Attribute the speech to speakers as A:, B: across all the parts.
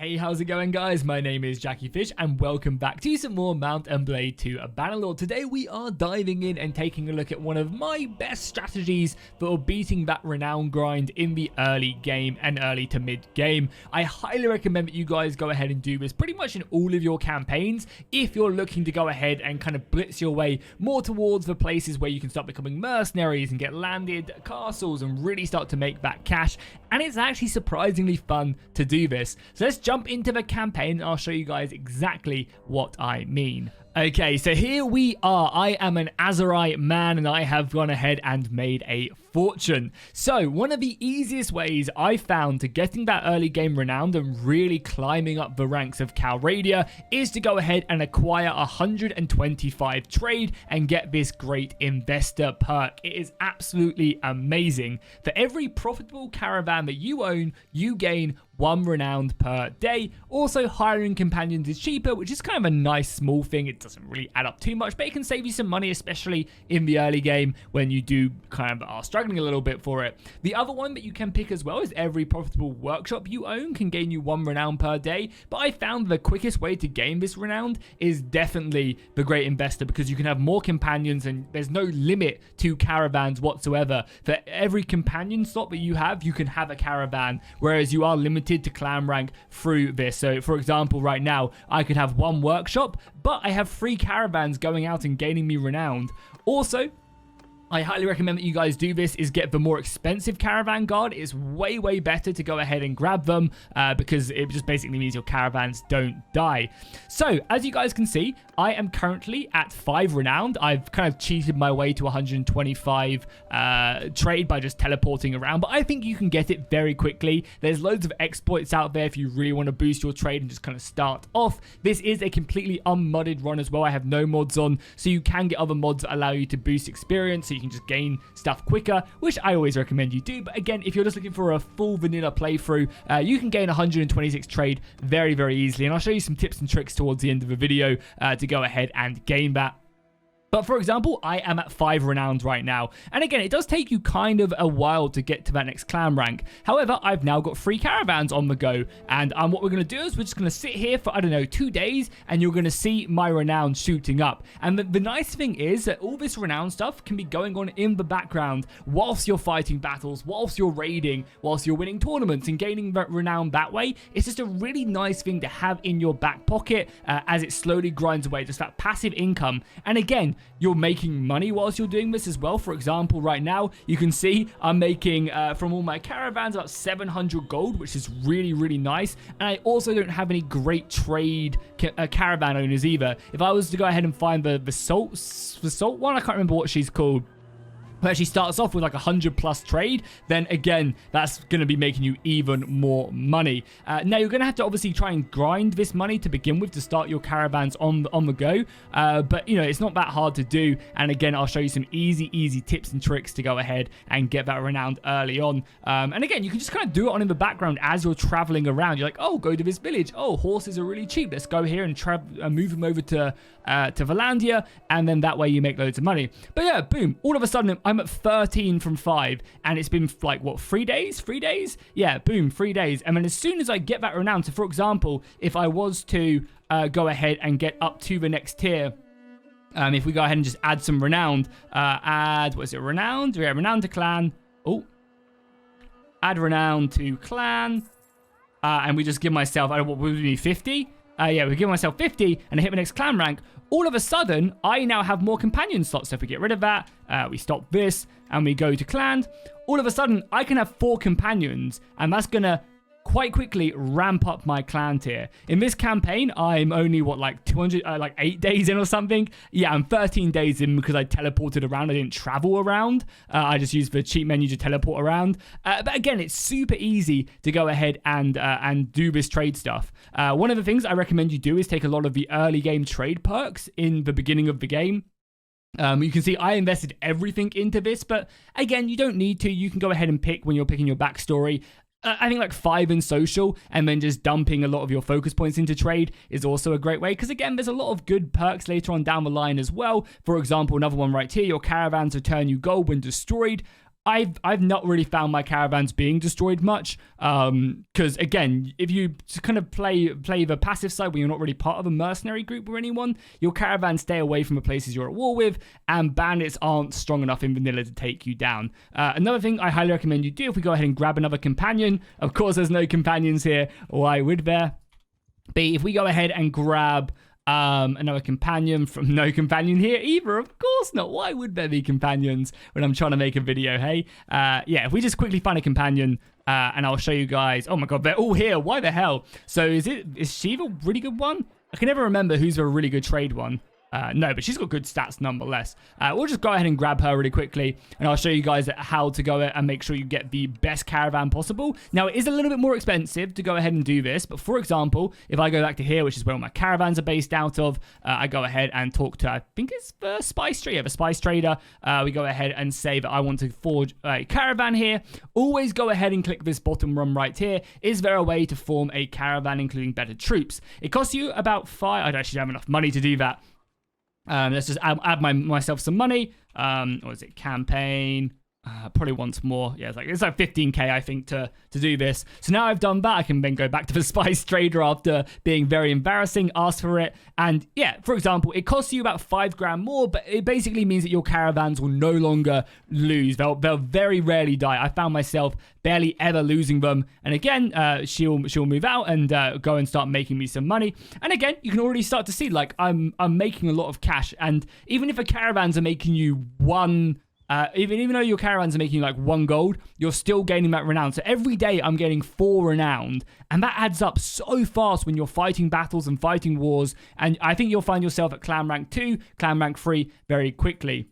A: Hey, how's it going, guys? My name is Jackie Fish and welcome back to some more Mount and Blade 2 Bannerlord. Today we are diving in and taking a look at one of my best strategies for beating that renown grind in the early game and early to mid game. I highly recommend that you guys go ahead and do this pretty much in all of your campaigns if you're looking to go ahead and kind of blitz your way more towards the places where you can start becoming mercenaries and get landed castles and really start to make that cash. And it's actually surprisingly fun to do this. So let's jump into the campaign and I'll show you guys exactly what I mean. Okay, so here we are. I am an Azerite man and I have gone ahead and made a fortune. So one of the easiest ways I found to getting that early game renowned and really climbing up the ranks of Caravan is to go ahead and acquire 125 trade and get this great investor perk. It is absolutely amazing. For every profitable caravan that you own, you gain 1 renowned per day. Also, hiring companions is cheaper, which is kind of a nice small thing. It doesn't really add up too much, but it can save you some money, especially in the early game when you do kind of are struggling a little bit for it. The other one that you can pick as well is every profitable workshop you own can gain you 1 renown per day, but I found the quickest way to gain this renowned is definitely the great investor, because you can have more companions and there's no limit to caravans whatsoever. For every companion slot that you can have a caravan, whereas you are limited to clan rank through this. So for example, right now I could have 1 workshop, but I have 3 caravans going out and gaining me renowned. Also, I highly recommend that you guys do this, is get the more expensive caravan guard. It's way better to go ahead and grab them because it just basically means your caravans don't die. So as you guys can see, I am currently at 5 renowned. I've kind of cheated my way to 125 trade by just teleporting around, but I think you can get it very quickly. There's loads of exploits out there if you really want to boost your trade and just kind of start off. This is a completely unmodded run as well. I have no mods on, so you can get other mods that allow you to boost experience, so you can just gain stuff quicker, which I always recommend you do. But again, if you're just looking for a full vanilla playthrough, you can gain 126 trade very easily, and I'll show you some tips and tricks towards the end of the video to go ahead and gain that. But for example, I am at 5 renowned right now. And again, it does take you kind of a while to get to that next clan rank. However, I've now got 3 caravans on the go. And what we're going to do is we're just going to sit here for, I don't know, 2 days. And you're going to see my renown shooting up. And the nice thing is that all this renown stuff can be going on in the background whilst you're fighting battles, whilst you're raiding, whilst you're winning tournaments and gaining renown that way. It's just a really nice thing to have in your back pocket as it slowly grinds away. Just that passive income. And again, you're making money whilst you're doing this as well. For example, right now, you can see I'm making, from all my caravans, about 700 gold, which is really nice. And I also don't have any great trade caravan owners either. If I was to go ahead and find the salt one, I can't remember what she's called, who actually starts off with like 100+ trade, then again, that's going to be making you even more money. Now, you're going to have to obviously try and grind this money to begin with to start your caravans on the go. But, you know, it's not that hard to do. And again, I'll show you some easy tips and tricks to go ahead and get that renowned early on. And again, you can just kind of do it on in the background as you're traveling around. You're like, oh, go to this village. Oh, horses are really cheap. Let's go here and move them over to Valandia. And then that way you make loads of money. But yeah, boom. All of a sudden, I'm at 13 from 5, and it's been like, what, 3 days? 3 days? Yeah, boom, 3 days. And then as soon as I get that renown, so for example, if I was to go ahead and get up to the next tier, if we go ahead and just add some renowned, what is it, renowned? Yeah, renowned to clan. Oh, add renowned to clan, and we just give myself, I don't know, what would we need, 50? Yeah, we give myself 50 and I hit my next clan rank. All of a sudden, I now have more companion slots. So if we get rid of that, we stop this and we go to clan, all of a sudden, I can have 4 companions, and that's going to quite quickly ramp up my clan tier. In this campaign, I'm only, what, like 8 days in or something? Yeah, I'm 13 days in because I teleported around. I didn't travel around. I just used the cheat menu to teleport around. But again, it's super easy to go ahead and do this trade stuff. One of the things I recommend you do is take a lot of the early game trade perks in the beginning of the game. You can see I invested everything into this, but again, you don't need to. You can go ahead and pick when you're picking your backstory. I think like 5 in social, and then just dumping a lot of your focus points into trade is also a great way, because again, there's a lot of good perks later on down the line as well. For example, another one right here, your caravans return you gold when destroyed. I've not really found my caravans being destroyed much, because again, if you kind of play the passive side when you're not really part of a mercenary group or anyone, your caravans stay away from the places you're at war with, and bandits aren't strong enough in vanilla to take you down. Another thing I highly recommend you do, if we go ahead and grab another companion, of course there's no companions here, why would there be? If we go ahead and grab another companion, from no companion here either, of course not. Why would there be companions when I'm trying to make a video, hey? Yeah, if we just quickly find a companion, and I'll show you guys. Oh my god, they're all here. Why the hell? So is she a really good one? I can never remember who's a really good trade one. No, but she's got good stats nonetheless. We'll just go ahead and grab her really quickly, and I'll show you guys how to go and make sure you get the best caravan possible. Now, it is a little bit more expensive to go ahead and do this, but for example, if I go back to here, which is where all my caravans are based out of, I go ahead and talk to, I think it's the spice trader. The spice trader. We go ahead and say that I want to forge a caravan here. Always go ahead and click this bottom one right here. Is there a way to form a caravan including better troops? It costs you about 5. I don't actually have enough money to do that. Let's just add myself some money. Or is it campaign? Probably once more. Yeah, it's like 15k, I think, to do this. So now I've done that, I can then go back to the spice trader after being very embarrassing, ask for it. And yeah, for example, it costs you about 5 grand more, but it basically means that your caravans will no longer lose. They'll very rarely die. I found myself barely ever losing them. And again, she'll move out and go and start making me some money. And again, you can already start to see, like, I'm making a lot of cash. And even if the caravans are making you even though your caravans are making like 1 gold, you're still gaining that renown. So every day I'm getting 4 renowned, and that adds up so fast when you're fighting battles and fighting wars. And I think you'll find yourself at clan rank 2, clan rank 3 very quickly.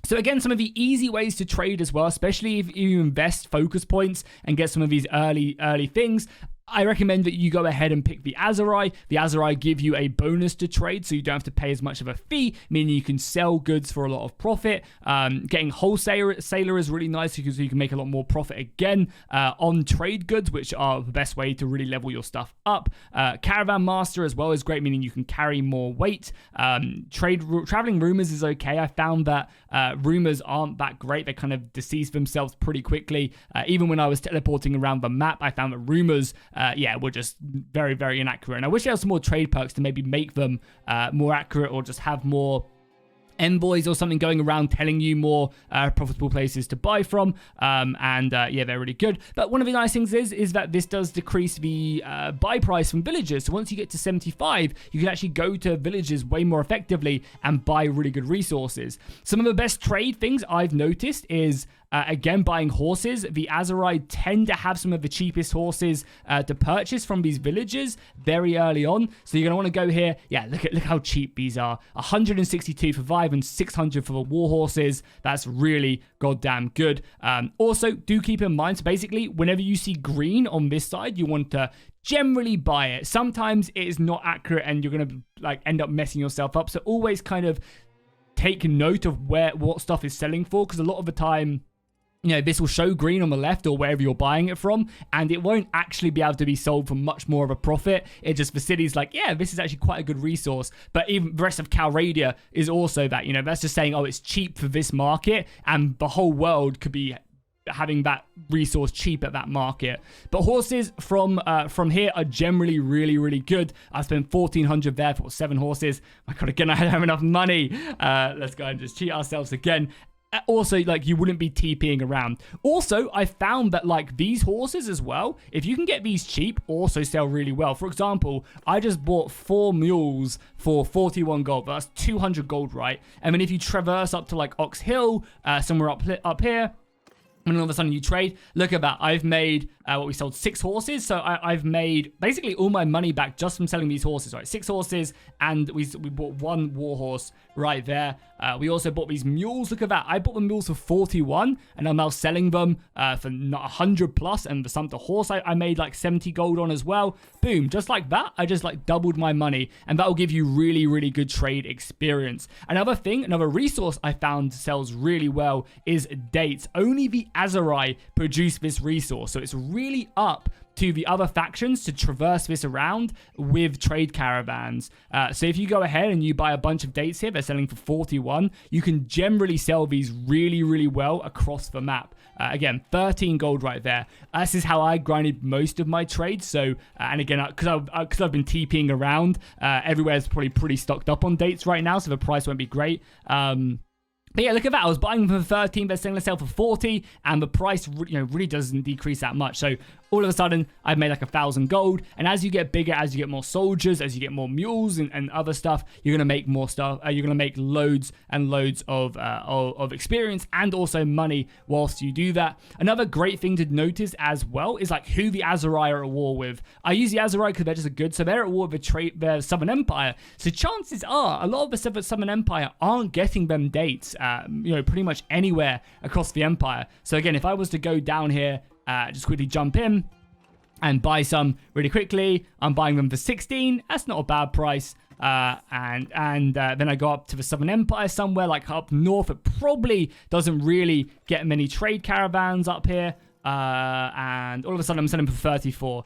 A: So again, some of the easy ways to trade as well, especially if you invest focus points and get some of these early things. I recommend that you go ahead and pick the Azurai. The Azurai give you a bonus to trade, so you don't have to pay as much of a fee, meaning you can sell goods for a lot of profit. Getting wholesaler is really nice because you can make a lot more profit again on trade goods, which are the best way to really level your stuff up. Caravan Master as well is great, meaning you can carry more weight. Traveling Rumors is okay. I found that Rumors aren't that great. They kind of decease themselves pretty quickly. Even when I was teleporting around the map, I found that Rumors were just very, very inaccurate. And I wish there was some more trade perks to maybe make them more accurate, or just have more envoys or something going around telling you more profitable places to buy from. They're really good. But one of the nice things is that this does decrease the buy price from villagers. So once you get to 75, you can actually go to villages way more effectively and buy really good resources. Some of the best trade things I've noticed is again, buying horses. The Azurai tend to have some of the cheapest horses to purchase from these villages very early on. So you're going to want to go here. Yeah, look how cheap these are. 162 for Vive and 600 for the war horses. That's really goddamn good. Also, do keep in mind, so basically, whenever you see green on this side, you want to generally buy it. Sometimes it is not accurate and you're going to like end up messing yourself up. So always kind of take note of what stuff is selling for, because a lot of the time, you know, this will show green on the left or wherever you're buying it from, and it won't actually be able to be sold for much more of a profit. It just, the city's like, yeah, this is actually quite a good resource. But even the rest of Calradia is also that, you know, that's just saying, oh, it's cheap for this market, and the whole world could be having that resource cheap at that market. But horses from here are generally really, really good. I spent 1,400 there for 7 horses. My God, again, I don't have enough money. Let's go and just cheat ourselves again. Also, like, you wouldn't be TPing around. Also, I found that, like, these horses as well, if you can get these cheap, also sell really well. For example, I just bought 4 mules for 41 gold. That's 200 gold, right? And then if you traverse up to, like, Ox Hill, somewhere up here, and all of a sudden you trade, look at that. I've made, we sold 6 horses. So I've made basically all my money back just from selling these horses, right? 6 horses, and we bought 1 war horse right there. We also bought these mules. Look at that. I bought the mules for 41, and I'm now selling them for 100 plus. And the horse I made like 70 gold on as well. Boom, just like that. I just like doubled my money, and that will give you really, really good trade experience. Another resource I found sells really well is dates. Only the Azurai produce this resource, so it's really up to the other factions to traverse this around with trade caravans. So if you go ahead and you buy a bunch of dates here, they're selling for 41, you can generally sell these really, really well across the map. Again, 13 gold right there. This is how I grinded most of my trades. So, and again, because I've been TPing around, everywhere's probably pretty stocked up on dates right now, so the price won't be great. But yeah, look at that. I was buying them for 13, they're selling themselves for 40, and the price, really doesn't decrease that much. So all of a sudden, I've made like 1,000 gold. And as you get bigger, as you get more soldiers, as you get more mules and other stuff, you're gonna make more stuff. You're gonna make loads and loads of experience and also money whilst you do that. Another great thing to notice as well is like who the Azari are at war with. I use the Azari because they're just good. So they're at war with the Southern Empire. So chances are a lot of the Southern Empire aren't getting them dates. Pretty much anywhere across the empire. So again, if I was to go down here, just quickly jump in and buy some really quickly, I'm buying them for 16. That's not a bad price. And then I go up to the Southern Empire somewhere like up north. It probably doesn't really get many trade caravans up here. And all of a sudden I'm selling for 34.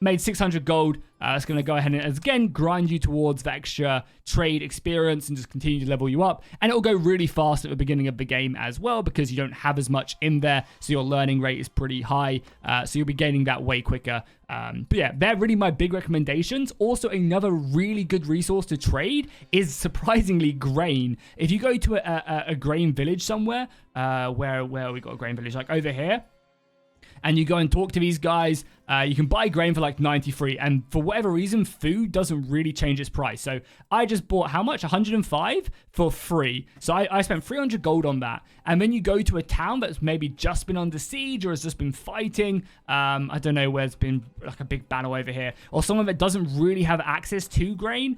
A: Made 600 gold. It's going to go ahead and, again, grind you towards the extra trade experience and just continue to level you up. And it'll go really fast at the beginning of the game as well because you don't have as much in there. So your learning rate is pretty high. So you'll be gaining that way quicker. But yeah, they're really my big recommendations. Also, another really good resource to trade is surprisingly grain. If you go to a grain village somewhere, where we got a grain village, like over here, and you go and talk to these guys, you can buy grain for like 93, and for whatever reason, food doesn't really change its price. So I just bought how much? 105 for free. So I spent 300 gold on that. And then you go to a town that's maybe just been under siege or has just been fighting. I don't know, where there's been like a big battle over here, or someone that doesn't really have access to grain.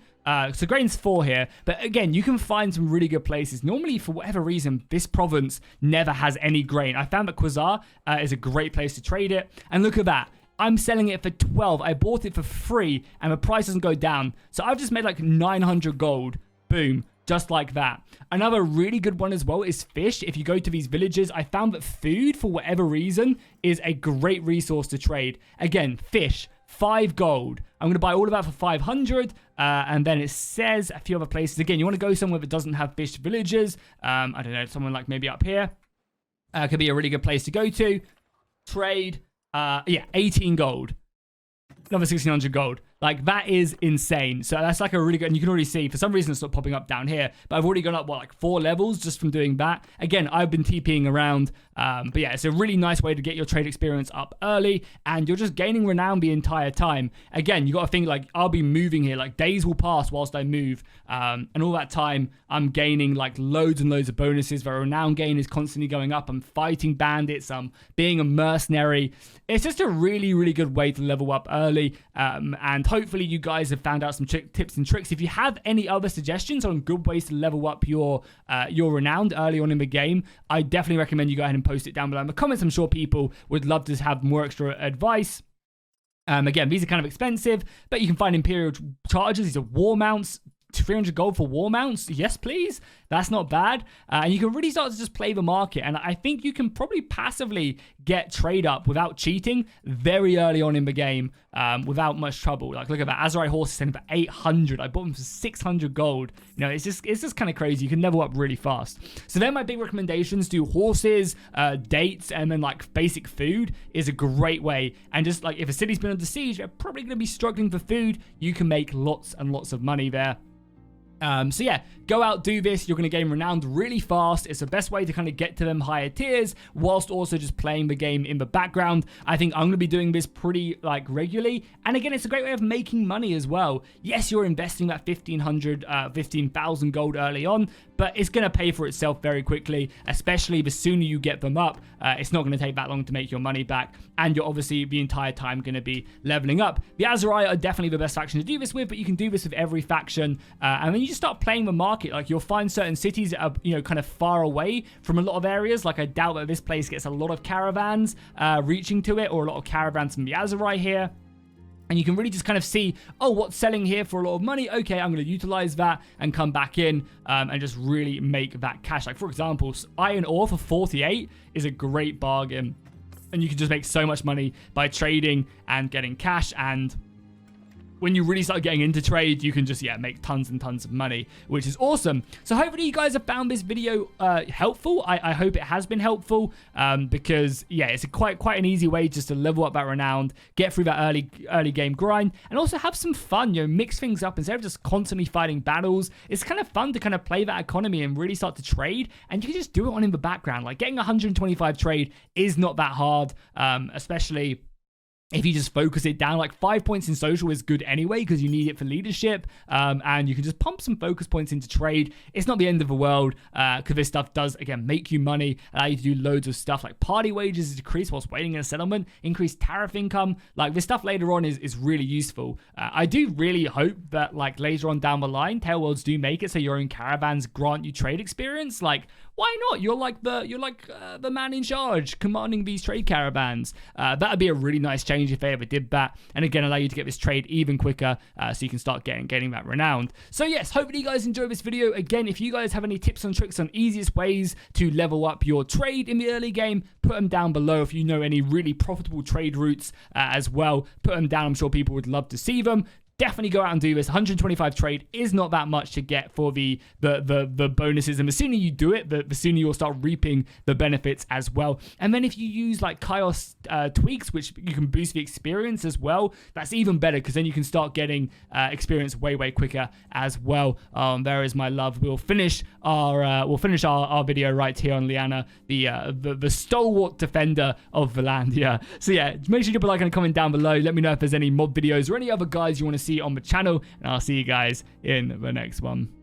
A: So grain's 4 here, but again, you can find some really good places. Normally, for whatever reason, this province never has any grain. I found that Quasar is a great place to trade it. And look at that. I'm selling it for 12. I bought it for free, and the price doesn't go down. So I've just made like 900 gold. Boom. Just like that. Another really good one as well is fish. If you go to these villages, I found that food, for whatever reason, is a great resource to trade. Again, fish. 5 gold. I'm going to buy all of that for 500. And then it says a few other places. Again, you want to go somewhere that doesn't have fish villages. I don't know, someone like maybe up here. Could be a really good place to go to. Trade. 18 gold. Another 1,600 gold. Like, that is insane. So that's like a really good, and you can already see, for some reason it's not popping up down here, but I've already gone up, like 4 levels just from doing that. Again, I've been TPing around, but yeah, it's a really nice way to get your trade experience up early, and you're just gaining renown the entire time. Again, you got to think, like, I'll be moving here, like, days will pass whilst I move, and all that time, I'm gaining, like, loads and loads of bonuses. The renown gain is constantly going up. I'm fighting bandits, I'm being a mercenary. It's just a really, really good way to level up early, and hopefully you guys have found out some tips and tricks. If you have any other suggestions on good ways to level up your renown early on in the game, I definitely recommend you go ahead and post it down below in the comments. I'm sure people would love to have more extra advice. Again, these are kind of expensive, but you can find Imperial charges. These are war mounts. 300 gold for war mounts? Yes, please. That's not bad. And you can really start to just play the market. And I think you can probably passively get trade up without cheating very early on in the game without much trouble. Like, look at that. Azari horse is selling for 800. I bought them for 600 gold. It's just kind of crazy. You can level up really fast. So then my big recommendations: do horses, dates, and then like basic food is a great way. And just like if a city's been under siege, they're probably going to be struggling for food. You can make lots and lots of money there. So yeah, go out, do this. You're going to gain renowned really fast. It's the best way to kind of get to them higher tiers whilst also just playing the game in the background. I think I'm going to be doing this pretty like regularly. And again, it's a great way of making money as well. Yes, you're investing that 15,000 gold early on, but it's going to pay for itself very quickly, especially the sooner you get them up. It's not going to take that long to make your money back, and you're obviously the entire time going to be leveling up. The Azari are definitely the best faction to do this with, but you can do this with every faction, and then you just start playing the market. Like, you'll find certain cities that are, kind of far away from a lot of areas. Like, I doubt that this place gets a lot of caravans reaching to it, or a lot of caravans from the Azari here. And you can really just kind of see, oh, what's selling here for a lot of money? Okay, I'm going to utilize that and come back in and just really make that cash. Like, for example, iron ore for 48 is a great bargain. And you can just make so much money by trading and getting cash. And when you really start getting into trade, you can just, make tons and tons of money, which is awesome. So hopefully you guys have found this video helpful. I hope it has been helpful because, it's quite an easy way just to level up that renowned, get through that early game grind, and also have some fun, mix things up. Instead of just constantly fighting battles, it's kind of fun to kind of play that economy and really start to trade, and you can just do it on in the background. Like, getting 125 trade is not that hard, especially if you just focus it down. Like 5 points in social is good anyway because you need it for leadership, and you can just pump some focus points into trade. It's not the end of the world because this stuff does, again, make you money, allow you to do loads of stuff like party wages decrease whilst waiting in a settlement, increase tariff income. Like, this stuff later on is really useful. I do really hope that, like, later on down the line, Tail Worlds do make it so your own caravans grant you trade experience. Like, why not? You're like the man in charge commanding these trade caravans. That'd be a really nice change if they ever did that, and again, allow you to get this trade even quicker, so you can start getting that renowned. So yes, hopefully you guys enjoyed this video. Again, if you guys have any tips and tricks on easiest ways to level up your trade in the early game, put them down below. If you know any really profitable trade routes as well, put them down. I'm sure people would love to see them. Definitely go out and do this. 125 trade is not that much to get for the bonuses, and the sooner you do it, the sooner you'll start reaping the benefits as well. And then if you use like chaos tweaks, which you can boost the experience as well, that's even better because then you can start getting experience way quicker as well. There is my love. We'll finish our video right here on Liana, the stalwart defender of Valandia. So yeah, make sure you put a like and a comment down below. Let me know if there's any mod videos or any other guys you want to see on the channel, and I'll see you guys in the next one.